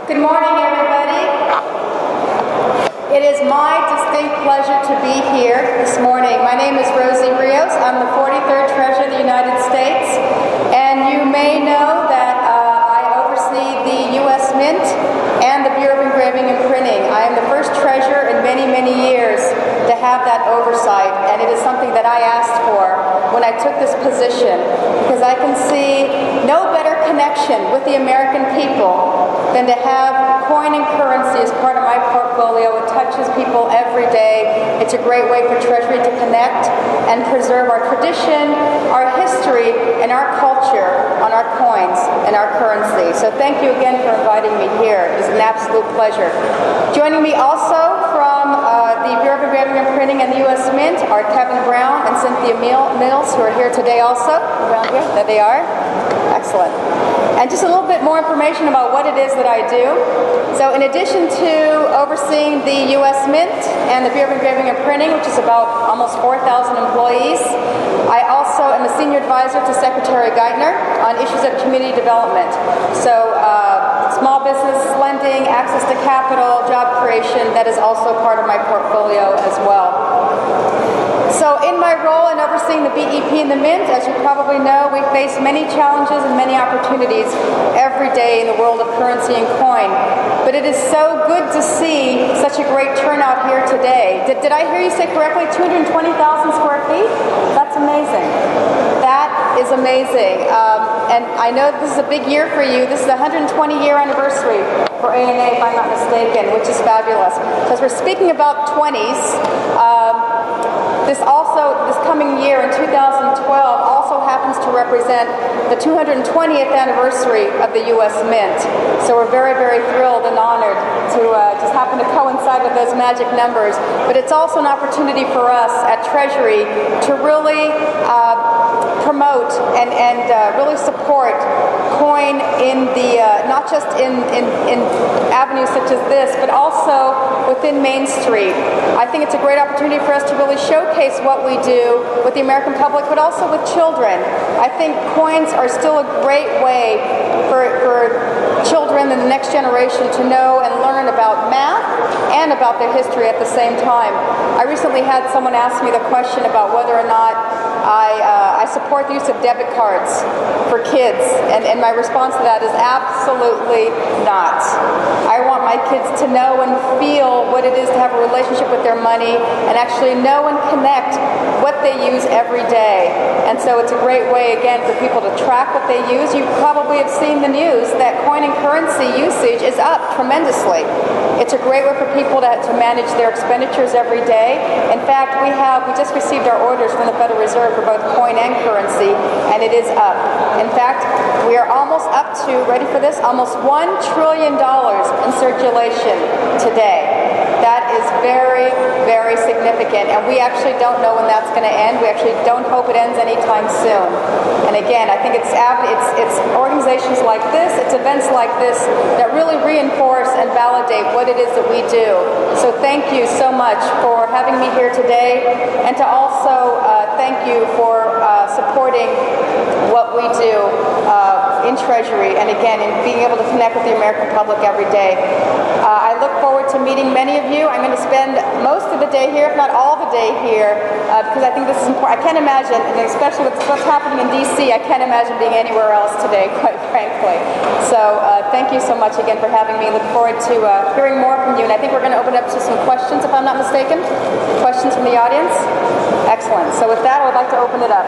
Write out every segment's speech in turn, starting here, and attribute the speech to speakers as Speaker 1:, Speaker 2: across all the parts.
Speaker 1: Good morning, everybody. It is my distinct pleasure to be here this morning. My name is Rosie Rios. I'm the 43rd Treasurer of the United States, and you may know that I oversee the U.S. Mint and the Bureau of Engraving and Printing. I am the first treasurer in many, many years to have that oversight, and it is something that I asked for when I took this position, because I can see no better connection with the American people than to have coin and currency as part of my portfolio. It touches people every day. It's a great way for Treasury to connect and preserve our tradition, our history, and our culture on our coins and our currency. So thank you again for inviting me here. It is an absolute pleasure. Joining me also from the Bureau of Engraving and Printing and the U.S. Mint are Kevin Brown and Cynthia Mills, who are here today also. Around here, there they are. Excellent. And just a little bit more information about what it is that I do. So in addition to overseeing the U.S. Mint and the Bureau of Engraving and Printing, which is about almost 4,000 employees, I also am a senior advisor to Secretary Geithner on issues of community development. So small business lending, access to capital, job creation, that is also part of my portfolio as well. So in my role in overseeing the BEP and the Mint, as you probably know, we face many challenges and many opportunities every day in the world of currency and coin. But it is so good to see such a great turnout here today. Did I hear you say correctly, 220,000 square feet? That's amazing. That is amazing. And I know this is a big year for you. This is the 120-year anniversary for ANA, if I'm not mistaken, which is fabulous. So as we're speaking about 20s, this coming year in 2012 also happens to represent the 220th anniversary of the U.S. Mint. So we're very, very thrilled and honored to just happen to coincide with those magic numbers. But it's also an opportunity for us at Treasury to really promote and really support coin in the not just in avenues such as this, but also within Main Street. I think it's a great opportunity for us to really showcase what we do with the American public, but also with children. I think coins are still a great way for children and the next generation to know and learn about math and about their history at the same time. I recently had someone ask me the question about whether or not I support the use of debit cards for kids, and my response to that is absolutely not. I want my kids to know and feel what it is to have a relationship with their money and actually know and connect what they use every day. And so it's a great way, again, for people to track what they use. You probably have seen the news that coin and currency usage is up tremendously. It's a great way for people to manage their expenditures every day. In fact, we just received our orders from the Federal Reserve for both coin and currency, and it is up. In fact, we are almost up to, ready for this, almost $1 trillion in circulation today. That is very, very significant, and we actually don't know when that's going to end. We actually don't hope it ends anytime soon. And again, I think it's organizations like this, it's events like this that really reinforce and validate what it is that we do. So thank you so much for having me here today, and to also thank you for supporting what we do in Treasury, and again, in being able to connect with the American public every day. I look forward to meeting many of you. I'm going to spend most of the day here, if not all the day here, because I think this is important. I can't imagine, and especially with what's happening in D.C., I can't imagine being anywhere else today, quite frankly. So thank you so much again for having me. Look forward to hearing more from you. And I think we're going to open up to some questions, if I'm not mistaken. Questions from the audience? Excellent. So with that, I would like to open it up.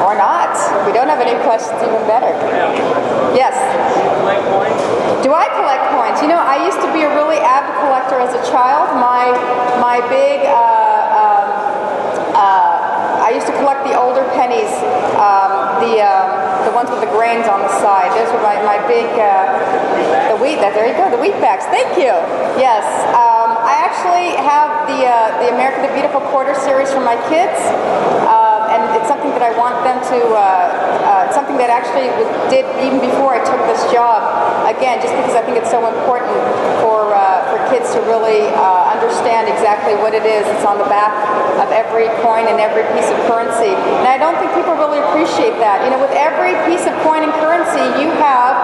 Speaker 1: Or not. If we don't have any questions, even better. Yes?
Speaker 2: Do you collect coins?
Speaker 1: Do I collect coins? You know, I used to be a really avid collector as a child. My big, I used to collect the older pennies, the ones with the grains on the side. Those were my big, the wheat, there you go, the wheat backs. Thank you. Yes. I actually have the America the Beautiful Quarter series for my kids. And it's something that I want them to, something that actually did even before I took this job. Again, just because I think it's so important for kids to really understand understand exactly what it is that's on the back of every coin and every piece of currency. And I don't think people really appreciate that. You know, with every piece of coin and currency, you have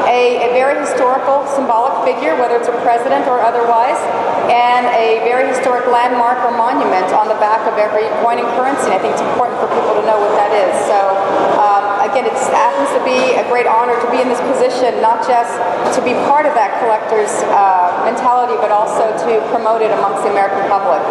Speaker 1: a very historical symbolic figure, whether it's a president or otherwise, and a very historic landmark or monument on the back of every coin and currency. And I think it's important for people to know what that is. So again, it happens to be a great honor to be in this position, not just to be part of that collector's mentality, but also to promote it amongst the American public.